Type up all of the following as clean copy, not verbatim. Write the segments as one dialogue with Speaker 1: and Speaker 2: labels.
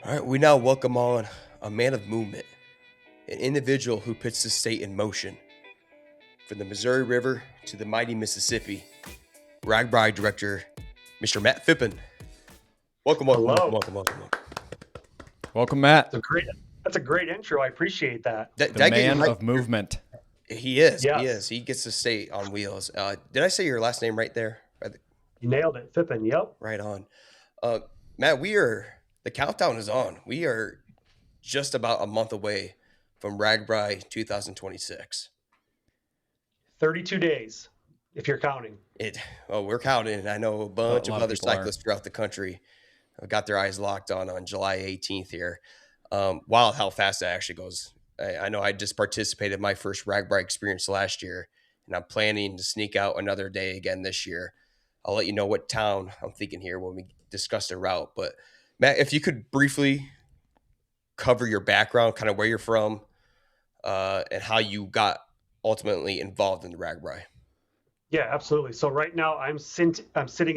Speaker 1: All right, we now welcome on a man of movement, an individual who puts the state in motion. From the Missouri River to the mighty Mississippi, RAGBRAI director, Mr. Matt Phippen. Welcome.
Speaker 2: Hello.
Speaker 3: Welcome, Matt.
Speaker 2: That's a great intro. I appreciate that.
Speaker 3: The man of movement.
Speaker 1: He is.
Speaker 2: Yes.
Speaker 1: He is. He gets the state on wheels. Did I say your last name right there?
Speaker 2: You nailed it. Phippen. Yep.
Speaker 1: Right on. Matt, the countdown is on. We are just about a month away from RAGBRAI 2026.
Speaker 2: 32 days, if you're counting.
Speaker 1: We're counting. I know a bunch of other cyclists
Speaker 3: are.
Speaker 1: throughout the country got their eyes locked on July 18th here. Wild how fast that actually goes. I know I just participated in my first RAGBRAI experience last year, and I'm planning to sneak out another day again this year. I'll let you know what town I'm thinking here when we discuss the route. But Matt, if you could briefly cover your background, kind of where you're from, and how you got ultimately involved in the RAGBRAI.
Speaker 2: Yeah, absolutely. So right now I'm sitting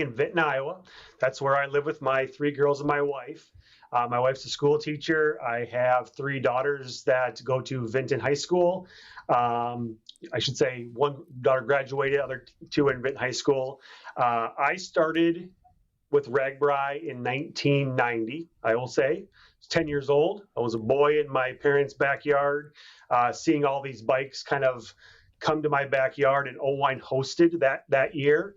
Speaker 2: in Vinton, Iowa. That's where I live with my 3 girls and my wife. My wife's a school teacher. I have 3 daughters that go to Vinton High School. I should say one daughter graduated, other 2 in Vinton High School. I started with RAGBRAI in 1990, I will say. I was 10 years old. I was a boy in my parents' backyard, seeing all these bikes kind of come to my backyard, and Owine hosted that year.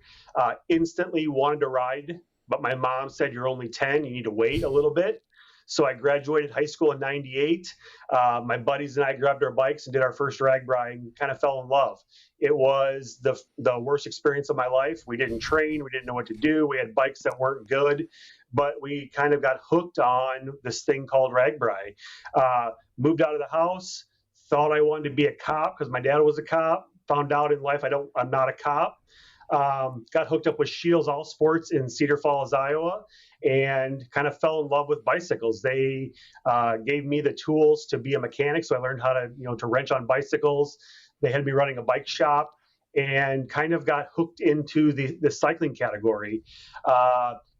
Speaker 2: Instantly wanted to ride, but my mom said, "You're only 10, you need to wait a little bit." So I graduated high school in 98. My buddies and I grabbed our bikes and did our first RAGBRAI and kind of fell in love. It was the worst experience of my life. We didn't train. We didn't know what to do. We had bikes that weren't good, but we kind of got hooked on this thing called RAGBRAI. Moved out of the house, thought I wanted to be a cop because my dad was a cop. Found out in life I'm not a cop. Got hooked up with Shields All Sports in Cedar Falls, Iowa, and kind of fell in love with bicycles. They gave me the tools to be a mechanic, so I learned how to wrench on bicycles. They had me running a bike shop, and kind of got hooked into the cycling category.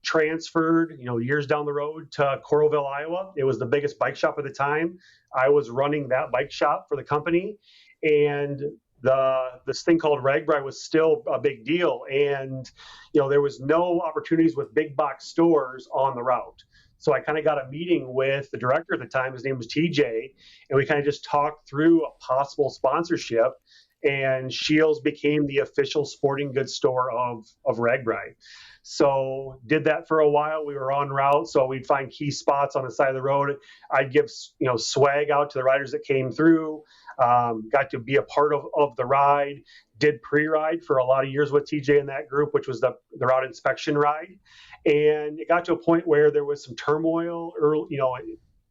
Speaker 2: Transferred, years down the road to Coralville, Iowa. It was the biggest bike shop at the time. I was running that bike shop for the company, and this thing called RAGBRAI was still a big deal, and there was no opportunities with big box stores on the route. So I kind of got a meeting with the director at the time. His name was TJ, and we kind of just talked through a possible sponsorship, and Shields became the official sporting goods store of RAGBRAI. So did that for a while. We were on route, so we'd find key spots on the side of the road. I'd give swag out to the riders that came through. Got to be a part of the ride. Did pre-ride for a lot of years with TJ in that group, which was the route inspection ride. And it got to a point where there was some turmoil early,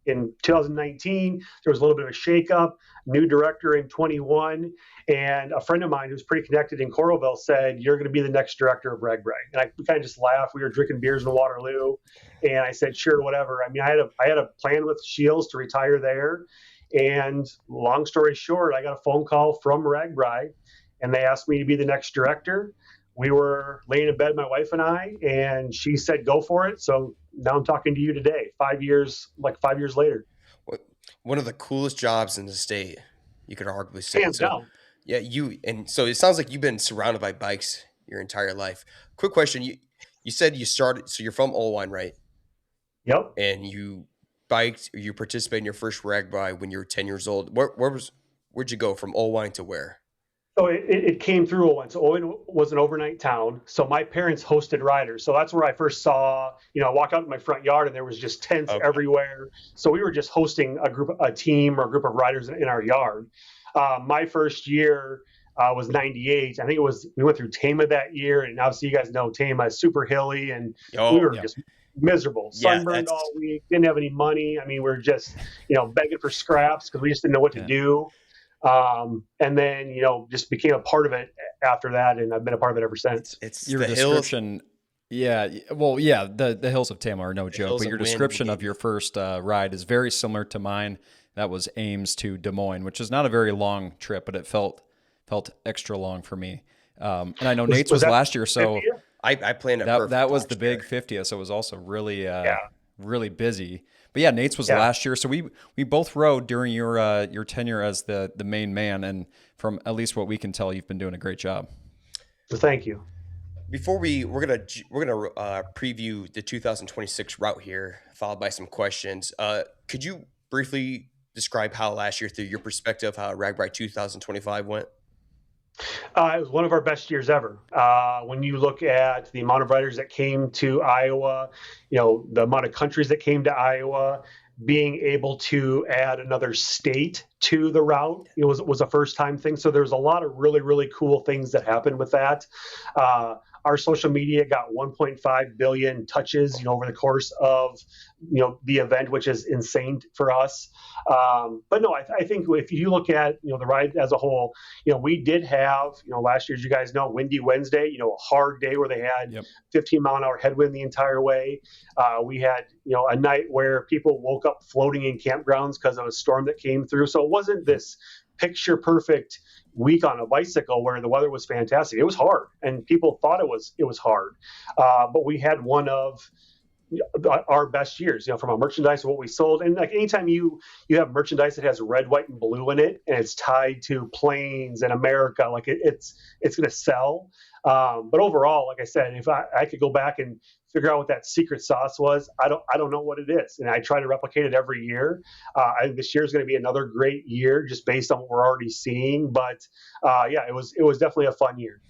Speaker 2: in 2019, there was a little bit of a shakeup, new director in 21, and a friend of mine who's pretty connected in Coralville said, "You're going to be the next director of RAGBRAI." And we kind of just laughed. We were drinking beers in Waterloo, and I said, "Sure, whatever." I mean, I had a plan with Shields to retire there, and long story short, I got a phone call from RAGBRAI, and they asked me to be the next director. We were laying in bed, my wife and I, and she said, "Go for it." So now I'm talking to you today, 5 years later.
Speaker 1: One of the coolest jobs in the state, you could arguably say.
Speaker 2: Hands down.
Speaker 1: Yeah, so it sounds like you've been surrounded by bikes your entire life. Quick question. You said you started, so you're from Owine, right?
Speaker 2: Yep.
Speaker 1: And you participated in your first RAGBRAI when you were 10 years old. Where'd you go from Owine to where?
Speaker 2: So it came through Owine. So Owine was an overnight town. So my parents hosted riders. So that's where I first saw, walk out in my front yard and there was just tents everywhere. So we were just hosting a team or a group of riders in our yard. My first year was 98. I think we went through Tama that year. And obviously you guys know Tama is super hilly, and we were just miserable, sunburned all week, didn't have any money. I mean, we were just, begging for scraps because we just didn't know what to do. And then, just became a part of it after that, and I've been a part of it ever since.
Speaker 3: It's your description. Yeah. Well, yeah, the hills of Tama are no joke, but your description of your first ride is very similar to mine. That was Ames to Des Moines, which is not a very long trip, but it felt extra long for me. And I know Nate's was last year, so
Speaker 1: I planned it perfect
Speaker 3: that was the big 50th, so it was also really really busy. But yeah, Nate's was last year, so we both rode during your tenure as the main man, and from at least what we can tell, you've been doing a great job.
Speaker 2: So thank you.
Speaker 1: Before we're gonna preview the 2026 route here, followed by some questions. Could you briefly describe how last year, through your perspective, how RAGBRAI 2025 went?
Speaker 2: It was one of our best years ever. When you look at the amount of riders that came to Iowa, the amount of countries that came to Iowa, being able to add another state to the route, it was a first time thing. So there's a lot of really, really cool things that happened with that. Our social media got 1.5 billion touches, over the course of, the event, which is insane for us. But no, I think if you look at, the ride as a whole, we did have, last year, as you guys know, Windy Wednesday, a hard day where they had 15-mile-an-hour headwind the entire way. We had, a night where people woke up floating in campgrounds because of a storm that came through. So it wasn't this picture perfect week on a bicycle where the weather was fantastic. It was hard, and people thought it was hard. But we had one of our best years, from a merchandise of what we sold. And like anytime you have merchandise that has red, white, and blue in it, and it's tied to planes and America, like it's going to sell. But overall, like I said, if I could go back and figure out what that secret sauce was, I don't know what it is, and I try to replicate it every year. I think this year is going to be another great year, just based on what we're already seeing. But it was definitely a fun year.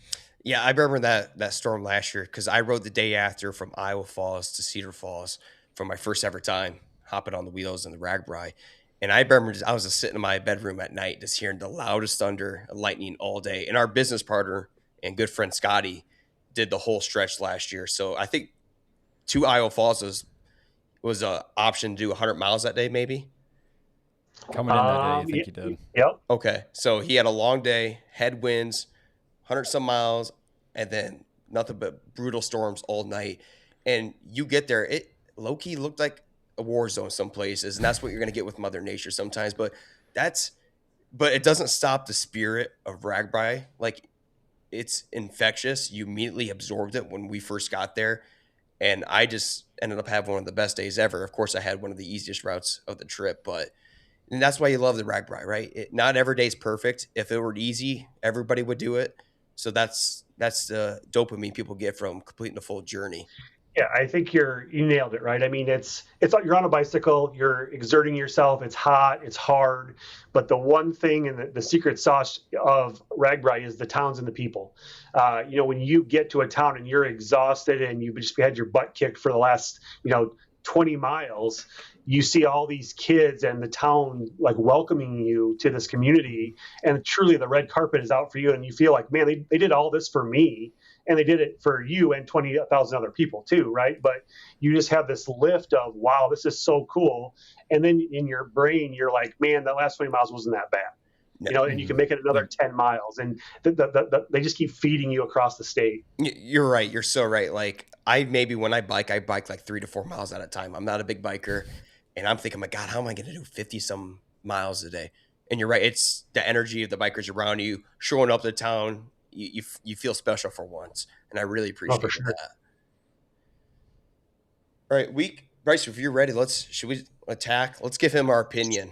Speaker 1: Yeah, I remember that storm last year because I rode the day after from Iowa Falls to Cedar Falls for my first ever time hopping on the wheels in the RAGBRAI. And I remember I was just sitting in my bedroom at night just hearing the loudest thunder and lightning all day. And our business partner and good friend Scotty did the whole stretch last year. So I think to Iowa Falls was an option to do 100 miles that day, maybe.
Speaker 3: Coming in that day, I think he did.
Speaker 2: Yep.
Speaker 1: Okay, so he had a long day, headwinds, 100 some miles, and then nothing but brutal storms all night. And you get there, it low-key looked like a war zone some places, and that's what you're going to get with Mother Nature sometimes. But it doesn't stop the spirit of RAGBRAI. Like, it's infectious. You immediately absorbed it when we first got there, and I just ended up having one of the best days ever. Of course, I had one of the easiest routes of the trip, and that's why you love the RAGBRAI, right? Not every day's perfect. If it were easy, everybody would do it. So that's the dopamine people get from completing the full journey.
Speaker 2: Yeah, I think you nailed it, right? I mean, it's you're on a bicycle, you're exerting yourself, it's hot, it's hard, but the one thing and the secret sauce of RAGBRAI is the towns and the people. When you get to a town and you're exhausted and you've just had your butt kicked for the last 20 miles, you see all these kids and the town like welcoming you to this community, and truly the red carpet is out for you, and you feel like, man, they did all this for me, and they did it for you and 20,000 other people too, right? But you just have this lift of, wow, this is so cool. And then in your brain, you're like, man, that last 20 miles wasn't that bad. And you can make it another 10 miles, and they just keep feeding you across the state.
Speaker 1: You're right. You're so right. Like when I bike like 3 to 4 miles at a time. I'm not a big biker, and I'm thinking, my God, how am I going to do 50 some miles a day? And you're right. It's the energy of the bikers around you showing up to town. You feel special for once, and I really appreciate that. All right, Bryce, if you're ready, should we attack? Let's give him our opinion.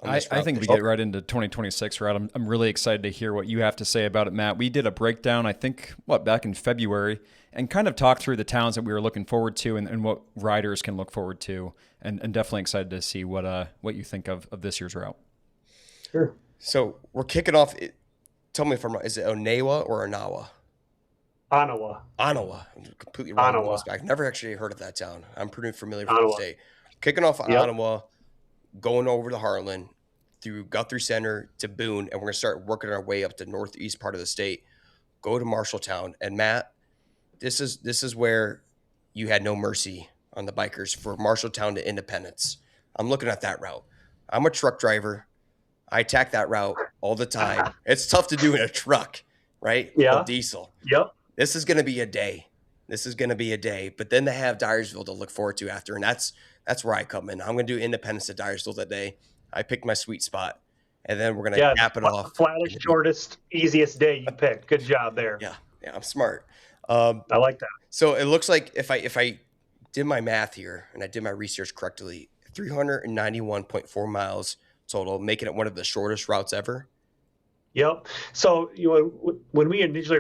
Speaker 3: I think we get right into 2026 route. I'm really excited to hear what you have to say about it, Matt. We did a breakdown, I think, back in February, and kind of talked through the towns that we were looking forward to and what riders can look forward to, and definitely excited to see what you think of this year's route.
Speaker 2: Sure.
Speaker 1: So we're kicking off. Tell me is it Onawa or Onawa?
Speaker 2: Onawa.
Speaker 1: I'm completely wrong.
Speaker 2: Onawa.
Speaker 1: I've never actually heard of that town. I'm pretty familiar with the state. Kicking off Onawa, going over to Harlan, through Guthrie Center to Boone, and we're going to start working our way up to northeast part of the state. Go to Marshalltown, and Matt, this is where you had no mercy on the bikers for Marshalltown to Independence. I'm looking at that route. I'm a truck driver. I attack that route all the time. It's tough to do in a truck, right?
Speaker 2: Yeah.
Speaker 1: Diesel.
Speaker 2: Yep.
Speaker 1: This is going to be a day. But then they have Dyersville to look forward to after, and that's where I come in. I'm going to do Independence at Dyersville that day. I picked my sweet spot, and then we're going to cap it off.
Speaker 2: Flattest, shortest, easiest day you picked. Good job there.
Speaker 1: Yeah, I'm smart.
Speaker 2: I like that.
Speaker 1: So it looks like if I did my math here and I did my research correctly, 391.4 miles total, making it one of the shortest routes ever.
Speaker 2: Yep. So when we initially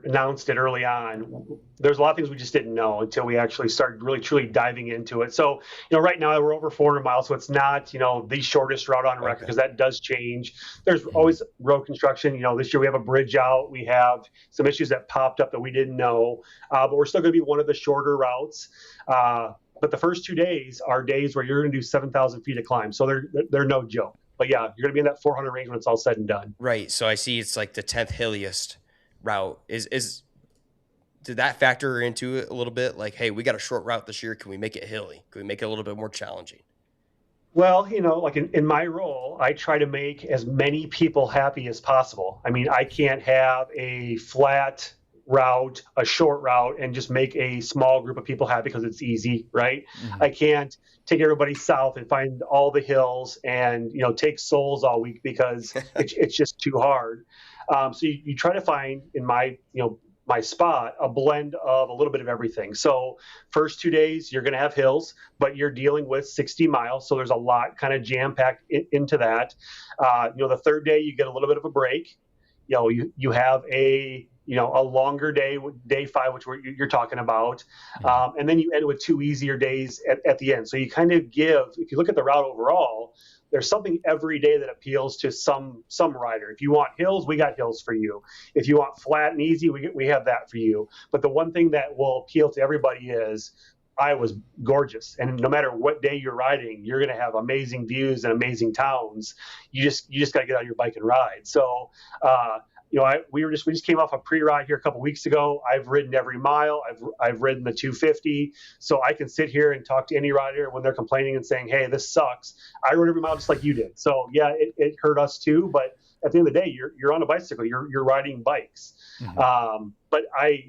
Speaker 2: announced it early on, there's a lot of things we just didn't know until we actually started really truly diving into it. So right now we're over 400 miles, so it's not the shortest route on record,
Speaker 1: Okay.
Speaker 2: because that does change. There's
Speaker 3: Mhm.
Speaker 2: always road construction. This year we have a bridge out. We have some issues that popped up that we didn't know, but we're still going to be one of the shorter routes. But the first 2 days are days where you're going to do 7,000 feet of climb, so they're no joke. But yeah, you're going to be in that 400 range when it's all said and done.
Speaker 1: Right. So I see it's like the 10th hilliest route. Is did that factor into it a little bit? Like, hey, we got a short route this year. Can we make it hilly? Can we make it a little bit more challenging?
Speaker 2: Well, like in my role, I try to make as many people happy as possible. I mean, I can't have a flat route, a short route, and just make a small group of people happy because it's easy, right?
Speaker 3: Mhm.
Speaker 2: I can't take everybody south and find all the hills and take souls all week, because it's just too hard. So you try to find, in my spot, a blend of a little bit of everything. So first 2 days you're going to have hills, but you're dealing with 60 miles, so there's a lot kind of jam packed into that. The third day you get a little bit of a break. You have a longer day 5, which you're talking about, and then you end with 2 easier days at the end. So you kind of give, if you look at the route overall, there's something every day that appeals to some rider. If you want hills, we got hills for you. If you want flat and easy, we have that for you. But the one thing that will appeal to everybody is Iowa's gorgeous, and no matter what day you're riding, you're going to have amazing views and amazing towns. You just got to get on your bike and ride. So, we just came off a pre-ride here a couple weeks ago. I've ridden every mile. I've ridden the 250, so I can sit here and talk to any rider when they're complaining and saying, "Hey, this sucks." I rode every mile just like you did. So yeah, it hurt us too, but at the end of the day, you're on a bicycle. You're riding bikes.
Speaker 3: Mhm.
Speaker 2: But I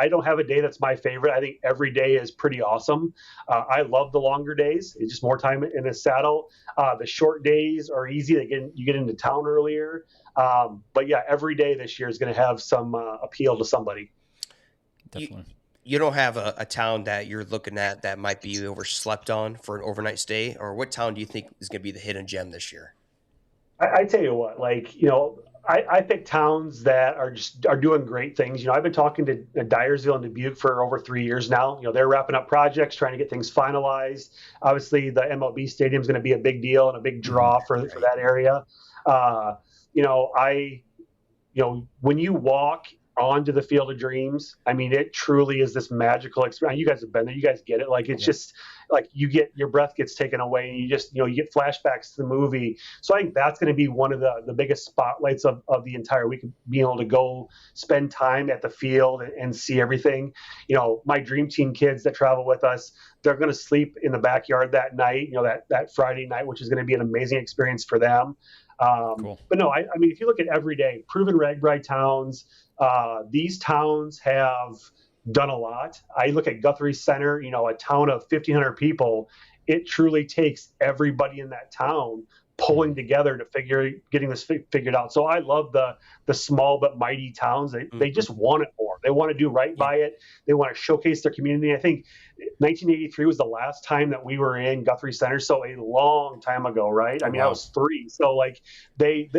Speaker 2: don't have a day that's my favorite. I think every day is pretty awesome. I love the longer days. It's just more time in the saddle. The short days are easy. You get into town earlier. But yeah, every day this year is going to have some appeal to somebody.
Speaker 1: You
Speaker 3: Definitely.
Speaker 1: you don't have a town that you're looking at that might be overslept on for an overnight stay, or what town do you think is going to be the hidden gem this year?
Speaker 2: I tell you what, I pick towns that are doing great things. I've been talking to Dyersville and Dubuque for over 3 years now. They're wrapping up projects, trying to get things finalized. Obviously, the MLB stadium is going to be a big deal and a big
Speaker 3: Mhm.
Speaker 2: draw for
Speaker 1: Right.
Speaker 2: that area. Uh, I when you walk onto the Field of Dreams, I mean, it truly is this magical experience. You guys have been there. You guys get it. Like, it's
Speaker 1: Yep.
Speaker 2: just like your breath gets taken away, and you get flashbacks to the movie. So I think that's going to be one of the biggest spotlights of the entire week, being able to go spend time at the field and see everything. My dream team kids that travel with us, they're going to sleep in the backyard that night, that Friday night, which is going to be an amazing experience for them.
Speaker 3: Cool.
Speaker 2: But no, I mean, if you look at every day, proven RAGBRAI towns, these towns have done a lot. I look at Guthrie Center, a town of 1,500 people. It truly takes everybody in that town pulling
Speaker 3: Mhm.
Speaker 2: together to getting this figured out. So I love the small but mighty towns. They
Speaker 1: Mhm.
Speaker 2: just want it more. They want to do right
Speaker 1: Yeah.
Speaker 2: by it. They want to showcase their community. I think 1983 was the last time that we were in Guthrie Center, so a long time ago, right? I
Speaker 1: Oh,
Speaker 2: mean, I
Speaker 1: wow.
Speaker 2: was 3, so like they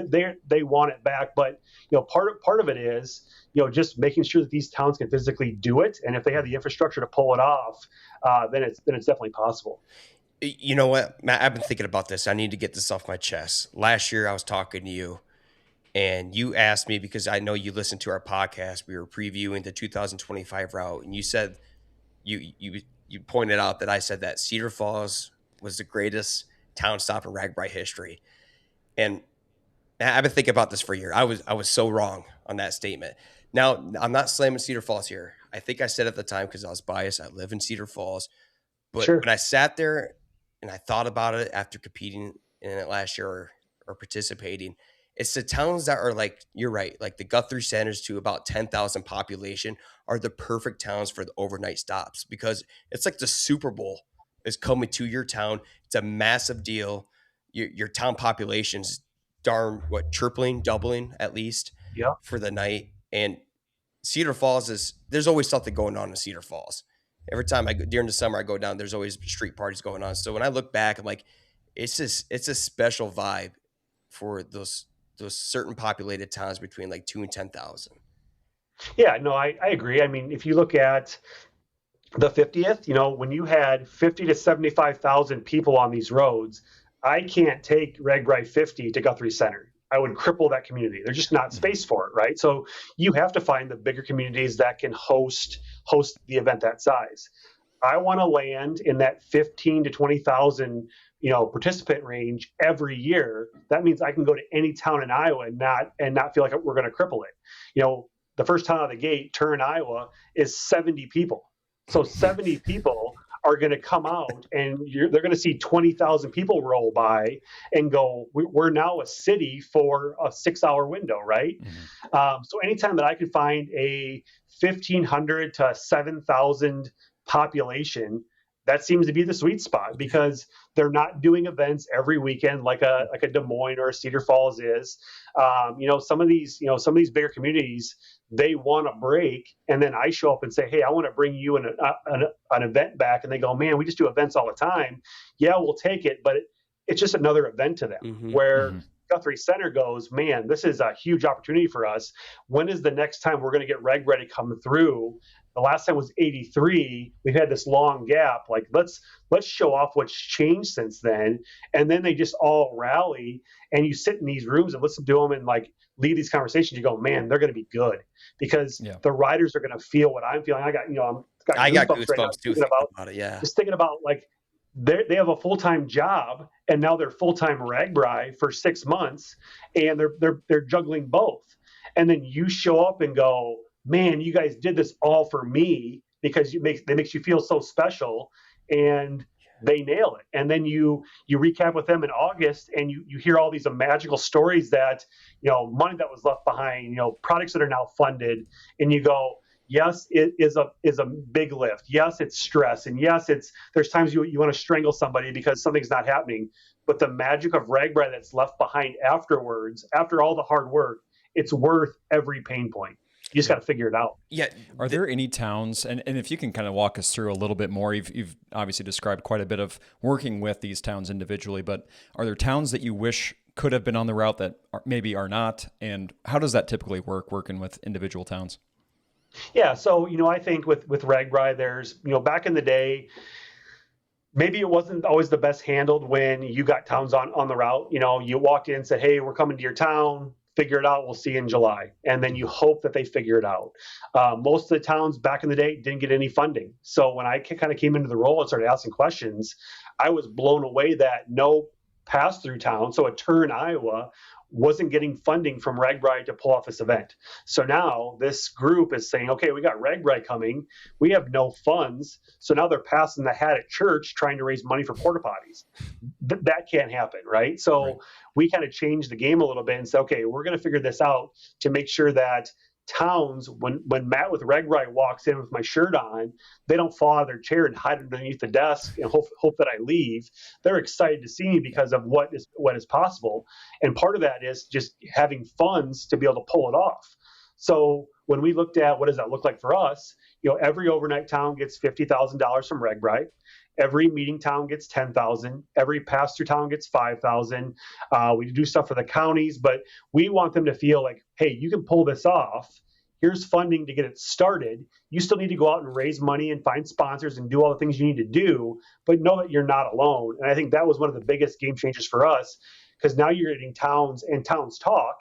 Speaker 2: want it back. But part of it is just making sure that these towns can physically do it, and if they have the infrastructure to pull it off, then it's definitely possible.
Speaker 1: You know what, Matt? I've been thinking about this. I need to get this off my chest. Last year, I was talking to you, and you asked me because I know you listened to our podcast. We were previewing the 2025 route, and you said you pointed out that I said that Cedar Falls was the greatest town stop in RAGBRAI history, and I've been thinking about this for a year. I was so wrong on that statement. Now I'm not slamming Cedar Falls here. I think I said at the time because I was biased. I live in Cedar Falls, but
Speaker 2: Sure.
Speaker 1: when I sat there and I thought about it after competing in it last year or participating, it's the towns that are like, you're right, like the Guthrie centers to about 10,000 population are the perfect towns for the overnight stops because it's like the Super Bowl is coming to your town. It's a massive deal. Your town population's darn what tripling, doubling at least
Speaker 2: Yeah.
Speaker 1: for the night. And Cedar Falls is there's always something going on in Cedar Falls. every time during the summer I go down, there's always street parties going on. So when I look back, I'm like, it's a special vibe for those certain populated towns between like 2 and 10,000.
Speaker 2: Yeah, no, I agree. I mean, if you look at the 50th, when you had 50 to 75,000 people on these roads, I can't take RAGBRAI 50 to Guthrie Center. I would cripple that community. There's just not space for it, right? So you have to find the bigger communities that can host the event that size. I want to land in that 15 to 20,000 participant range every year. That means I can go to any town in Iowa and not feel like we're going to cripple it. The first town out of the gate, Turin, Iowa, is 70 people. So 70 people are going to come out, and they're going to see 20,000 people roll by and go, we're now a city for a 6-hour window, right? So anytime that I could find a 1,500 to 7,000 population, that seems to be the sweet spot, because they're not doing events every weekend like a Des Moines or a Cedar Falls is. Some of these bigger communities, they want a break, and then I show up and say, hey, I want to bring you an event back, and they go, man, we just do events all the time. Yeah, we'll take it, but it's just another event to them. Where Guthrie Center goes, man, this is a huge opportunity for us. When is the next time we're going to get RAGBRAI to come through? The last time was 83. We've had this long gap. Like, let's show off what's changed since then. And then they just all rally, and you sit in these rooms and listen to them and like lead these conversations. You go, man, they're going to be good, because the riders are going to feel what I'm feeling. I got goosebumps right now
Speaker 1: too,
Speaker 2: thinking
Speaker 1: about it. Yeah.
Speaker 2: Just thinking about, like, they have a full-time job, and now they're full-time RAGBRAI for 6 months, and they're juggling both. And then you show up and go, man, you guys did this all for me, because it makes you feel so special, and they nail it. And then you recap with them in August, and you hear all these magical stories that, money that was left behind, products that are now funded, and you go, yes, it is a big lift. Yes, it's stress, and yes, there's times you want to strangle somebody because something's not happening. But the magic of RAGBRAI that's left behind afterwards, after all the hard work, it's worth every pain point. You just got to figure it out.
Speaker 1: Yeah.
Speaker 3: Are there any towns, and if you can kind of walk us through a little bit more, you've obviously described quite a bit of working with these towns individually, but are there towns that you wish could have been on the route that maybe are not? And how does that typically work, working with individual towns?
Speaker 2: Yeah. So, I think with RAGBRAI, there's, back in the day, maybe it wasn't always the best handled when you got towns on the route. You walked in and said, hey, we're coming to your town. Figure it out. We'll see you in July. And then you hope that they figure it out. Most of the towns back in the day didn't get any funding. So when I kind of came into the role and started asking questions, I was blown away that no pass-through town, so a Turin, Iowa, wasn't getting funding from RAGBRAI to pull off this event. So now this group is saying, okay, we got RAGBRAI coming. We have no funds. So now they're passing the hat at church trying to raise money for porta potties. That can't happen, right? So we kind of changed the game a little bit and said, okay, we're going to figure this out to make sure that towns, when Matt with RAGBRAI walks in with my shirt on, they don't fall out of their chair and hide underneath the desk and hope that I leave. They're excited to see me because of what is possible. And part of that is just having funds to be able to pull it off. So when we looked at what does that look like for us, every overnight town gets $50,000 from RAGBRAI. Every meeting town gets $10,000. Every pass-through town gets $5,000. We do stuff for the counties, but we want them to feel like, hey, you can pull this off. Here's funding to get it started. You still need to go out and raise money and find sponsors and do all the things you need to do, but know that you're not alone. And I think that was one of the biggest game changers for us, because now you're getting towns and towns talk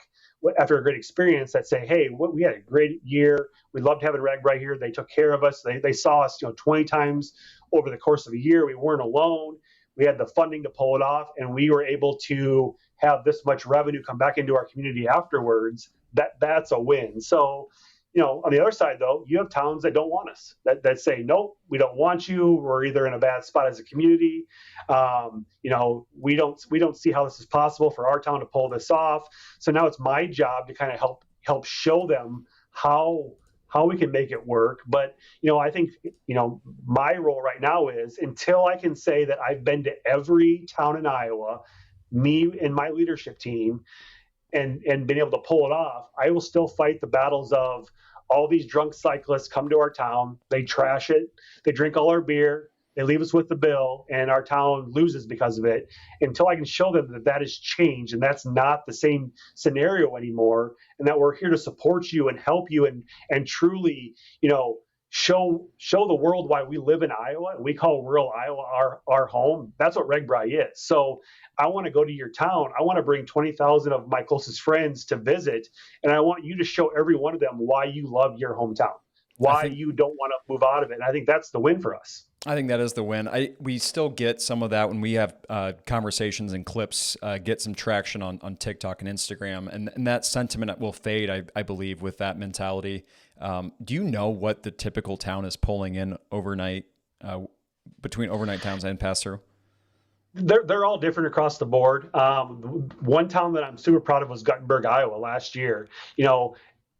Speaker 2: after a great experience that say, hey, we had a great year. We loved having RAGBRAI here. They took care of us. They saw us 20 times over the course of a year. We weren't alone. We had the funding to pull it off, and we were able to have this much revenue come back into our community afterwards. That's a win. So, on the other side, though, you have towns that don't want us, that say, nope, we don't want you. We're either in a bad spot as a community. We don't see how this is possible for our town to pull this off. So now it's my job to kind of help show them how we can make it work. But, I think, my role right now is, until I can say that I've been to every town in Iowa, me and my leadership team, and been able to pull it off, I will still fight the battles of, all these drunk cyclists come to our town, they trash it, they drink all our beer, they leave us with the bill, and our town loses because of it. Until I can show them that that has changed and that's not the same scenario anymore, and that we're here to support you and help you and truly, show the world why we live in Iowa and we call rural Iowa our home. That's what RAGBRAI is. So I want to go to your town. I want to bring 20,000 of my closest friends to visit, and I want you to show every one of them why you love your hometown, why you don't want to move out of it. And I think that's the win for us.
Speaker 3: I think that is the win. We still get some of that when we have conversations and clips get some traction on TikTok and Instagram, and that sentiment will fade, I believe, with that mentality. Do you know what the typical town is pulling in overnight, between overnight towns and pass through?
Speaker 2: They're all different across the board. One town that I'm super proud of was Guttenberg, Iowa last year.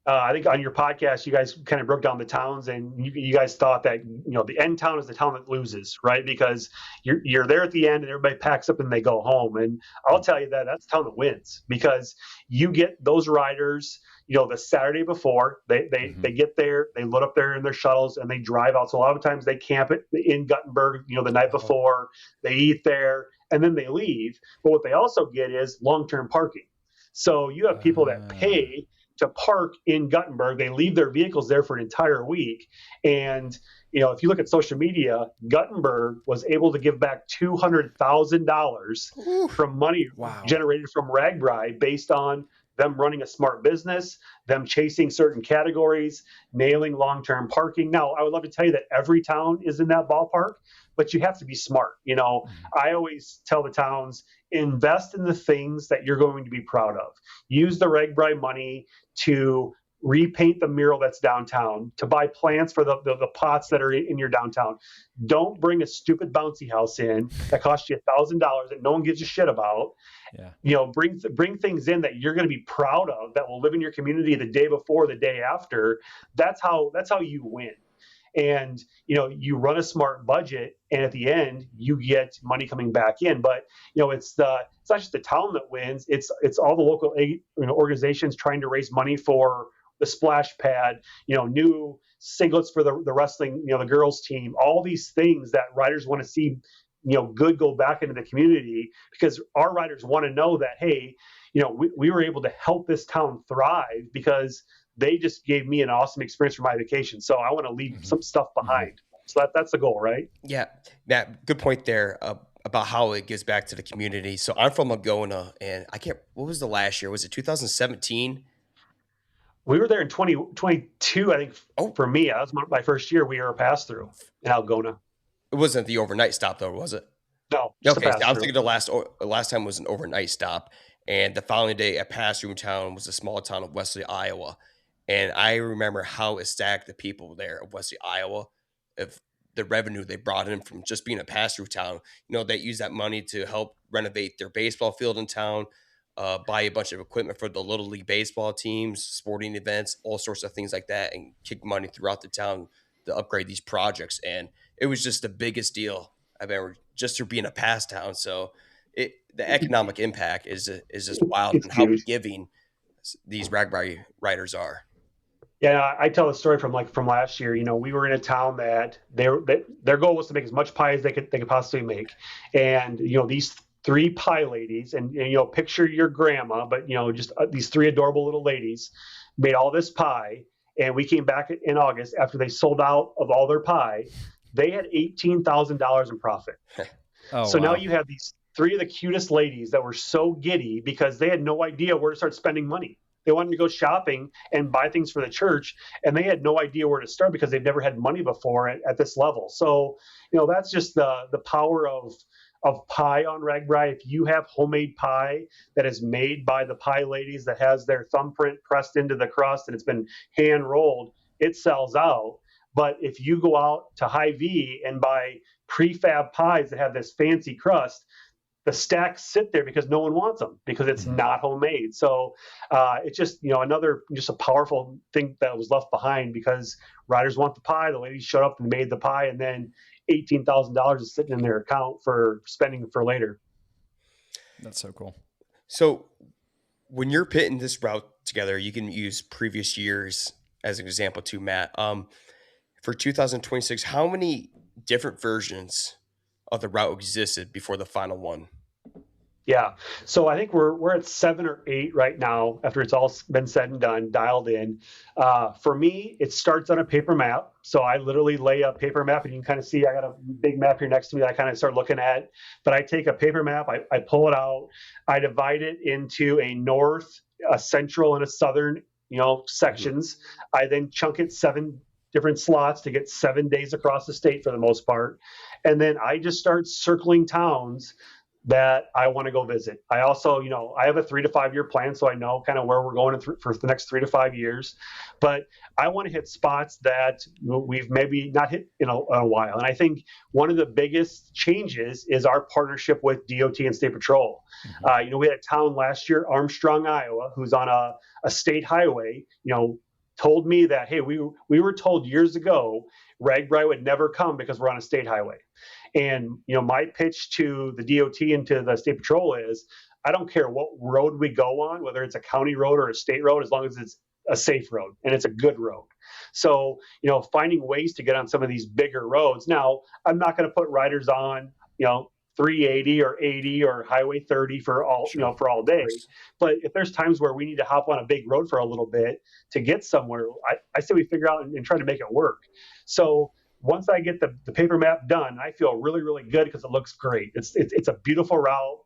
Speaker 2: I think on your podcast, you guys kind of broke down the towns, and you guys thought that the end town is the town that loses, right? Because you're there at the end, and everybody packs up and they go home. And I'll tell you that that's the town that wins, because you get those riders. The Saturday before they get there, they load up there in their shuttles and they drive out. So a lot of times they camp it in Guttenberg, the night before, they eat there and then they leave. But what they also get is long-term parking. So you have people that pay to park in Guttenberg. They leave their vehicles there for an entire week. And, if you look at social media, Guttenberg was able to give back $200,000 from money generated from RAGBRAI based on them running a smart business, them chasing certain categories, nailing long-term parking. Now, I would love to tell you that every town is in that ballpark, but you have to be smart. I always tell the towns, invest in the things that you're going to be proud of. Use the RAGBRAI money to repaint the mural that's downtown, to buy plants for the pots that are in your downtown. Don't bring a stupid bouncy house in that costs you $1,000 that no one gives a shit about. Yeah. Bring things in that you're going to be proud of, that will live in your community the day before, the day after. That's how you win. And you run a smart budget, and at the end you get money coming back in. But it's not just the town that wins. It's all the local organizations trying to raise money for the splash pad, new singlets for the wrestling, the girls team, all these things that riders want to see, good go back into the community, because our riders want to know that, hey, we were able to help this town thrive because they just gave me an awesome experience for my vacation. So I want to leave some stuff behind. So that's the goal, right?
Speaker 1: Yeah. Matt, good point there about how it gives back to the community. So I'm from Laguna, and what was the last year? Was it 2017?
Speaker 2: We were there in 2022, I think. For me, that was my first year. We were a pass through in Algona.
Speaker 1: It wasn't the overnight stop, though, was it?
Speaker 2: No.
Speaker 1: Okay, I'm thinking the last time was an overnight stop, and the following day, a pass-through town was a small town of Wesley, Iowa, and I remember how ecstatic the people there of Wesley, Iowa, of the revenue they brought in from just being a pass-through town. They use that money to help renovate their baseball field in town, buy a bunch of equipment for the Little League baseball teams, sporting events, all sorts of things like that, and kick money throughout the town to upgrade these projects. And it was just the biggest deal I've ever, just through being a pass town. So the economic impact is just wild, and how giving these RAGBRAI riders are.
Speaker 2: Yeah, I tell a story from last year. We were in a town that their goal was to make as much pie as they could possibly make, and these 3 pie ladies, and picture your grandma, but just these 3 adorable little ladies made all this pie, and we came back in August after they sold out of all their pie. They had $18,000 in profit. So now you have these 3 of the cutest ladies that were so giddy because they had no idea where to start spending money. They wanted to go shopping and buy things for the church, and they had no idea where to start because they've never had money before at this level. So, that's just the power of pie on RAGBRAI. If you have homemade pie that is made by the pie ladies, that has their thumbprint pressed into the crust and it's been hand rolled, it sells out. But if you go out to Hy-Vee and buy prefab pies that have this fancy crust, the stacks sit there because no one wants them, because it's not homemade. So it's just, just a powerful thing that was left behind, because riders want the pie. The ladies showed up and made the pie, and then $18,000 is sitting in their account for spending for later.
Speaker 3: That's so cool.
Speaker 1: So when you're pitting this route together, you can use previous years as an example too, Matt. For 2026, how many different versions of the route existed before the final one?
Speaker 2: Yeah. So I think we're at 7 or 8 right now after it's all been said and done, dialed in. For me, it starts on a paper map. So I literally lay a paper map, and you can kind of see I got a big map here next to me that I kind of start looking at. But I take a paper map, I pull it out, I divide it into a north, a central, and a southern, sections. I then chunk it 7 different slots to get 7 days across the state for the most part. And then I just start circling towns that I want to go visit. I also, I have a 3 to 5 year plan, so I know kind of where we're going for the next 3 to 5 years. But I want to hit spots that we've maybe not hit in a while. And I think one of the biggest changes is our partnership with DOT and State Patrol. We had a town last year, Armstrong, Iowa, who's on a state highway, told me that, hey, we were told years ago RAGBRAI would never come because we're on a state highway. And my pitch to the DOT and to the State Patrol is, I don't care what road we go on, whether it's a county road or a state road, as long as it's a safe road and it's a good road. So, finding ways to get on some of these bigger roads. Now, I'm not going to put riders on, 380 or 80 or Highway 30 for all, for all day. But if there's times where we need to hop on a big road for a little bit to get somewhere, I say we figure out and try to make it work. So once I get the paper map done, I feel really, really good because it looks great. It's a beautiful route.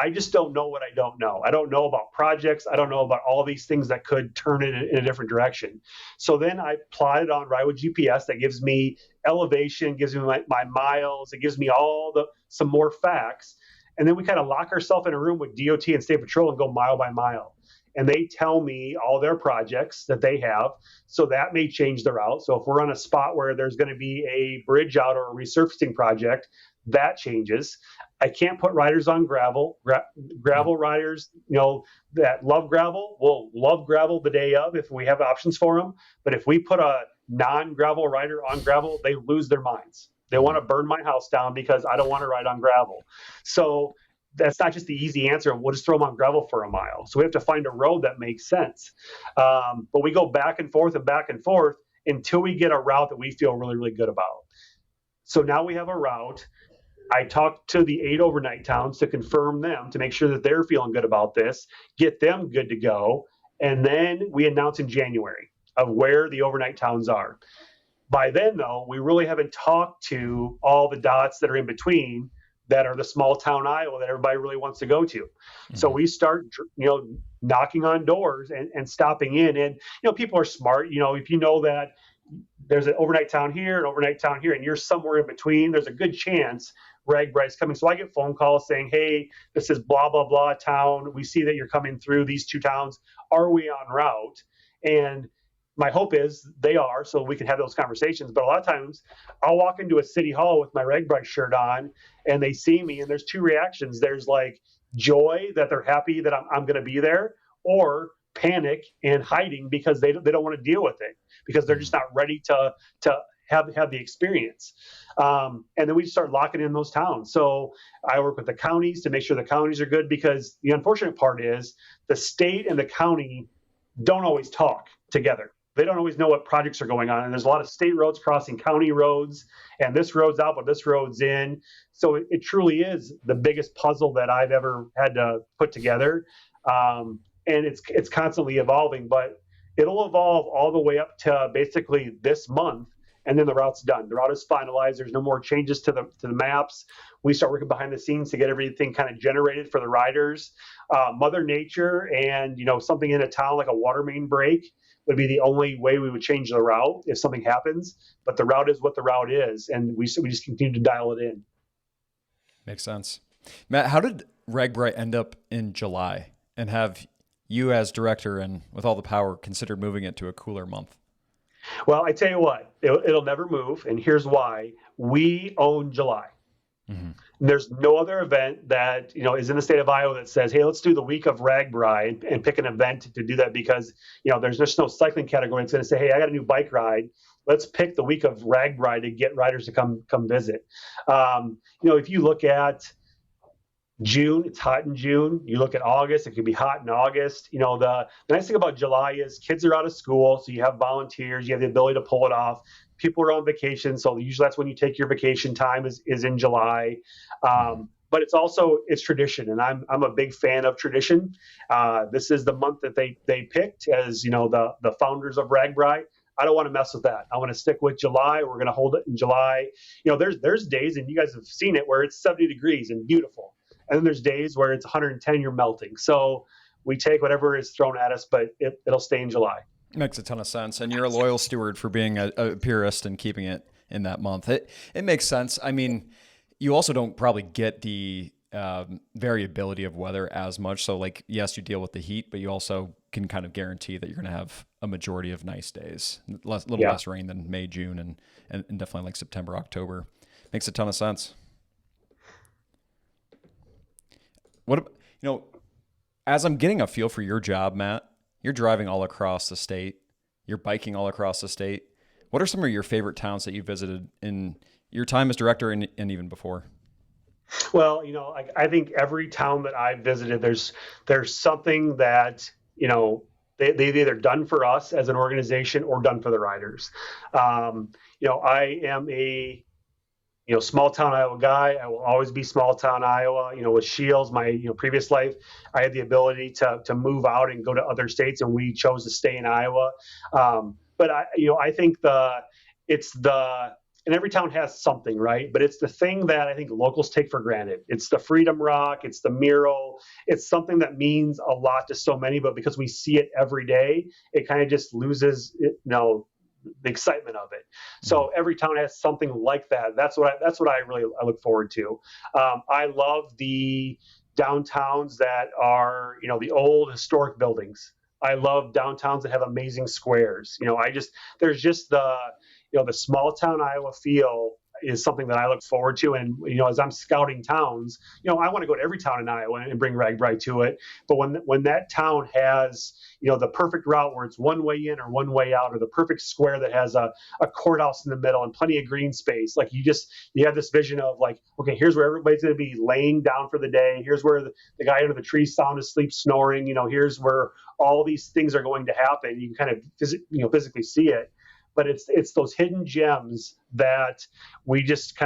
Speaker 2: I just don't know what I don't know. I don't know about projects. I don't know about all these things that could turn it in a different direction. So then I plot it on RIDE GPS. That gives me elevation, gives me my miles. It gives me some more facts. And then we kind of lock ourselves in a room with DOT and State Patrol and go mile by mile. And they tell me all their projects that they have. So that may change the route. So if we're on a spot where there's going to be a bridge out or a resurfacing project, that changes. I can't put riders on gravel. Gravel riders, that love gravel will love gravel the day of if we have options for them. But if we put a non-gravel rider on gravel, they lose their minds. They want to burn my house down because I don't want to ride on gravel. So that's not just the easy answer. We'll just throw them on gravel for a mile. So we have to find a road that makes sense. But we go back and forth until we get a route that we feel really, really good about. So now we have a route. I talked to the 8 overnight towns to confirm them, to make sure that they're feeling good about this, get them good to go. And then we announce in January of where the overnight towns are. By then, though, we really haven't talked to all the dots that are in between that are the small town Iowa that everybody really wants to go to. Mm-hmm. So we start, knocking on doors and stopping in. And, people are smart. If you know that there's an overnight town here, an overnight town here, and you're somewhere in between, there's a good chance RAGBRAI is coming. So I get phone calls saying, hey, this is blah, blah, blah town. We see that you're coming through these 2 towns. Are we on route? And my hope is they are, so we can have those conversations. But a lot of times I'll walk into a city hall with my RAGBRAI shirt on and they see me and there's 2 reactions. There's like joy that they're happy that I'm going to be there, or panic and hiding because they don't want to deal with it because they're just not ready to have the experience. And then we start locking in those towns. So I work with the counties to make sure the counties are good, because the unfortunate part is the state and the county don't always talk together. They don't always know what projects are going on. And there's a lot of state roads crossing county roads, and this road's out, but this road's in. So it truly is the biggest puzzle that I've ever had to put together. And it's constantly evolving, but it'll evolve all the way up to basically this month. And then the route's done. The route is finalized. There's no more changes to the maps. We start working behind the scenes to get everything kind of generated for the riders. Mother Nature and something in a town like a water main break would be the only way we would change the route if something happens. But the route is what the route is, and we just continue to dial it in.
Speaker 3: Makes sense. Matt, how did RAGBRAI end up in July, and have you as director and with all the power considered moving it to a cooler month?
Speaker 2: Well, I tell you what, it'll never move, and here's why. We own July. Mm-hmm. There's no other event that is in the state of Iowa that says, hey, let's do the week of RAGBRAI and pick an event to do that, because there's just no cycling category that's going to say, hey, I got a new bike ride. Let's pick the week of RAGBRAI to get riders to come visit. If you look at June, it's hot in June. You look at August, it could be hot in August. The nice thing about July is kids are out of school, so you have volunteers, you have the ability to pull it off. People are on vacation, so usually that's when you take your vacation time is in July. But it's tradition, and I'm a big fan of tradition. This is the month that they picked as the founders of RAGBRAI. I don't want to mess with that. I want to stick with July. We're going to hold it in July. There's days, and you guys have seen it, where it's 70 degrees and beautiful. And then there's days where it's 110, you're melting. So we take whatever is thrown at us, but it'll stay in July.
Speaker 3: Makes a ton of sense. And you're a loyal steward for being a purist and keeping it in that month. It makes sense. I mean, you also don't probably get the variability of weather as much. So like, yes, you deal with the heat, but you also can kind of guarantee that you're going to have a majority of nice days, little less rain than May, June, and definitely like September, October. Makes a ton of sense. What, as I'm getting a feel for your job, Matt, you're driving all across the state, you're biking all across the state. What are some of your favorite towns that you visited in your time as director and even before?
Speaker 2: Well, I think every town that I've visited, there's something that, they've either done for us as an organization or done for the riders. I am a small town Iowa guy. I will always be small town Iowa. With Shields, my previous life, I had the ability to move out and go to other states, and we chose to stay in Iowa. But I think and every town has something, right? But it's the thing that I think locals take for granted. It's the Freedom Rock, it's the mural. It's something that means a lot to so many, but because we see it every day, it kind of just loses the excitement of it. So every town has something like that. That's what I really look forward to. I love the downtowns that are, the old historic buildings. I love downtowns that have amazing squares. There's just the small town Iowa feel is something that I look forward to. And, as I'm scouting towns, I want to go to every town in Iowa and bring RAGBRAI to it. But when that town has, the perfect route where it's one way in or one way out, or the perfect square that has a courthouse in the middle and plenty of green space, like you have this vision of like, okay, here's where everybody's going to be laying down for the day. Here's where the guy under the tree sound asleep snoring, here's where all these things are going to happen. You can kind of physically see it. But it's those hidden gems that we just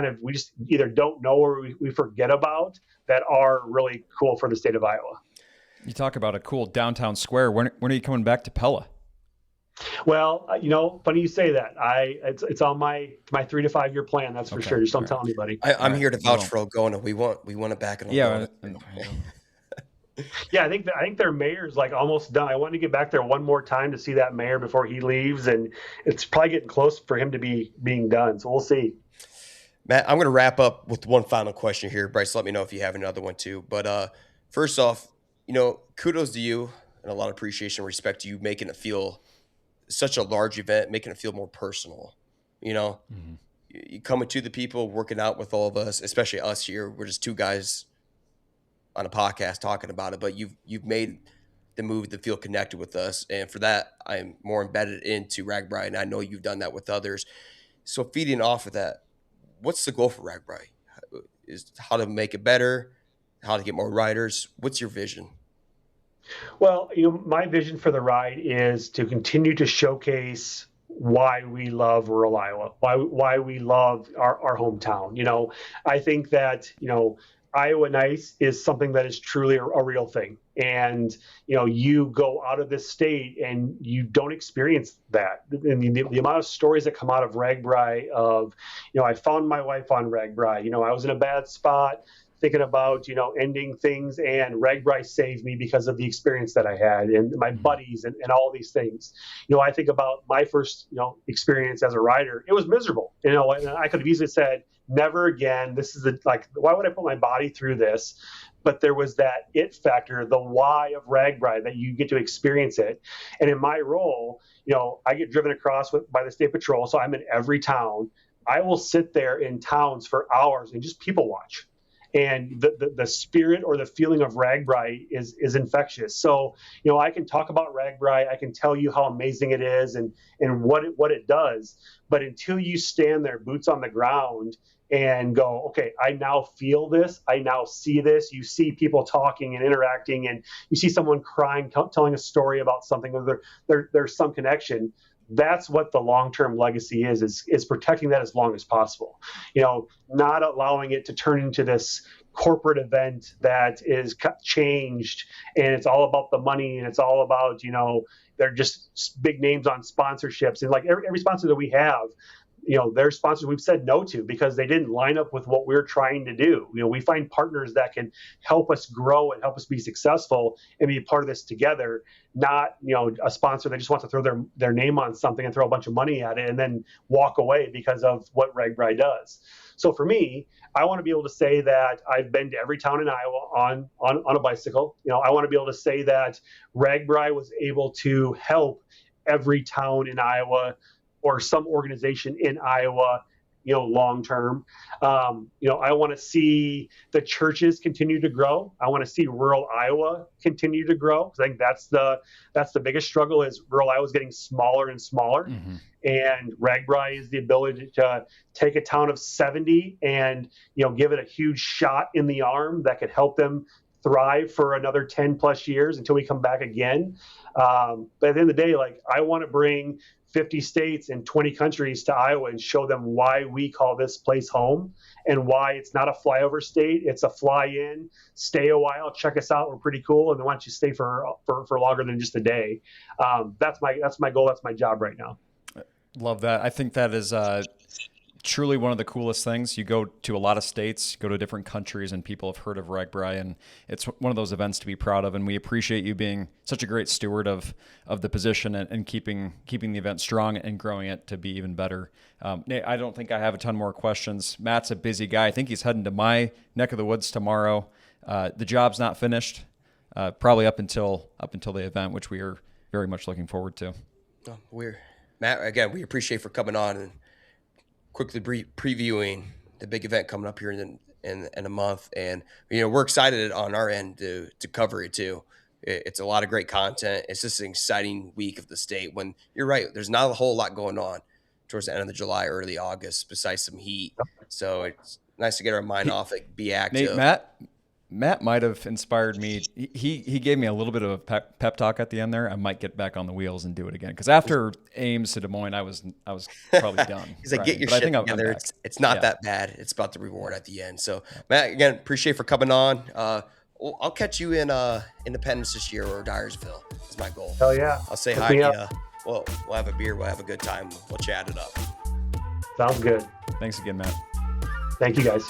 Speaker 2: either don't know or we forget about that are really cool for the state of Iowa.
Speaker 3: You talk about a cool downtown square. When are you coming back to Pella?
Speaker 2: Well, funny you say that. It's on my 3 to 5 year plan. That's for sure. Just don't tell anybody.
Speaker 1: I'm here to vouch for Algona. We want it back in Algona.
Speaker 3: Yeah.
Speaker 2: Yeah, I think their mayor's like almost done. I want to get back there one more time to see that mayor before he leaves, and it's probably getting close for him to being done. So we'll see.
Speaker 1: Matt, I'm going to wrap up with one final question here. Bryce, let me know if you have another one too. But first off, kudos to you and a lot of appreciation and respect to you making it feel such a large event, making it feel more personal. You coming to the people, working out with all of us, especially us here. We're just two guys on a podcast talking about it, but you've made the move to feel connected with us. And for that, I'm more embedded into RAGBRAI, and I know you've done that with others. So feeding off of that, what's the goal for RAGBRAI? Is how to make it better, how to get more riders? What's your vision?
Speaker 2: Well, my vision for the ride is to continue to showcase why we love rural Iowa, why we love our hometown. I think that, Iowa Nice is something that is truly a real thing. And, you go out of this state and you don't experience that. And the amount of stories that come out of RAGBRAI of, I found my wife on RAGBRAI, I was in a bad spot thinking about, ending things, and RAGBRAI saved me because of the experience that I had and my buddies and all these things. I think about my first, experience as a rider. It was miserable, and I could have easily said, never again. This is why would I put my body through this? But there was that it factor, the why of RAGBRAI, that you get to experience it. And in my role, I get driven across by the state patrol. So I'm in every town. I will sit there in towns for hours and just people watch. And the spirit or the feeling of RAGBRAI is infectious. So, I can talk about RAGBRAI. I can tell you how amazing it is and what it does. But until you stand there, boots on the ground, and go, okay, I now feel this. I now see this. You see people talking and interacting, and you see someone crying, telling a story about something, or there's some connection. That's what the long-term legacy is protecting that as long as possible. Not allowing it to turn into this corporate event that is changed, and it's all about the money, and it's all about, they're just big names on sponsorships. And like every sponsor that we have, there's sponsors we've said no to because they didn't line up with what we're trying to do. We find partners that can help us grow and help us be successful and be a part of this together, not, a sponsor that just wants to throw their name on something and throw a bunch of money at it and then walk away because of what RAGBRAI does. So for me, I want to be able to say that I've been to every town in Iowa on a bicycle. I want to be able to say that RAGBRAI was able to help every town in Iowa or some organization in Iowa, long term. I want to see the churches continue to grow. I want to see rural Iowa continue to grow. I think that's the biggest struggle is rural Iowa is getting smaller and smaller. Mm-hmm. And RAGBRAI is the ability to take a town of 70 and, give it a huge shot in the arm that could help them thrive for another 10 plus years until we come back again. But at the end of the day, I want to bring 50 states and 20 countries to Iowa and show them why we call this place home and why it's not a flyover state. It's a fly in, stay a while, check us out. We're pretty cool. And then why don't you stay for longer than just a day? That's my goal. That's my job right now.
Speaker 3: Love that. I think that is truly one of the coolest things. You go to a lot of states, go to different countries, and people have heard of RAGBRAI, and it's one of those events to be proud of. And we appreciate you being such a great steward of the position and keeping the event strong and growing it to be even better. Nate, I don't think I have a ton more questions. Matt's a busy guy. I think he's heading to my neck of the woods tomorrow. The job's not finished, probably up until the event, which we are very much looking forward to.
Speaker 1: Matt, again, we appreciate for coming on and quickly previewing the big event coming up here in a month. And, we're excited on our end to cover it too. It's a lot of great content. It's just an exciting week of the state when you're right. There's not a whole lot going on towards the end of the July, early August, besides some heat. So it's nice to get our mind off it, be active.
Speaker 3: Nate, Matt might have inspired me. He gave me a little bit of a pep talk at the end there. I might get back on the wheels and do it again because after Ames to Des Moines, I was probably done.
Speaker 1: He's like, get your shit together. It's not that bad. It's about the reward at the end. So Matt, again, appreciate for coming on. I'll catch you in Independence this year or Dyersville. Is my goal.
Speaker 2: Hell yeah!
Speaker 1: I'll say hi to you. Well, we'll have a beer. We'll have a good time. We'll chat it up.
Speaker 2: Sounds good.
Speaker 3: Thanks again, Matt.
Speaker 2: Thank you, guys.